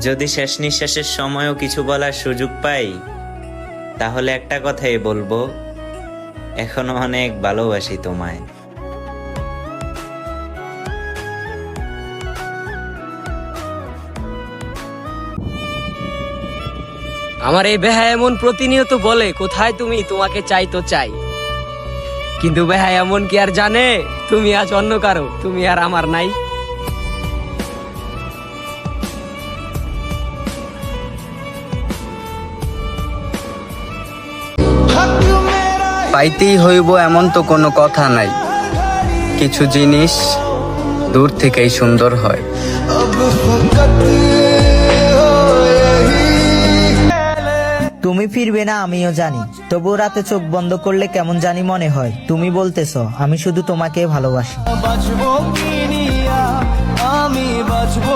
যদি শেষ নিঃশ্বাসের সময়ও কিছু বলার সুযোগ পাই, তাহলে একটা কথাই বলবো, এখনো অনেক ভালোবাসি তোমায়। আমার এই বেহায়া এমন প্রতিনিয়ত বলে, কোথায় তুমি, তোমাকে চাই তো চাই। কিন্তু বেহায়া এমন কি আর জানে তুমি আজ অন্য কারো, তুমি আর আমার নাই। পাইতেই হইব এমন তো কোনো কথা নাই, কিছু জিনিস দূর থেকেই সুন্দর হয়। তুমি ফিরবে না আমিও জানি, তবু রাতে চোখ বন্ধ করলে কেমন জানি মনে হয় তুমি বলতেছো আমি শুধু তোমাকে ভালোবাসি। বাঁচবো কি নিয়া, আমি বাঁচবো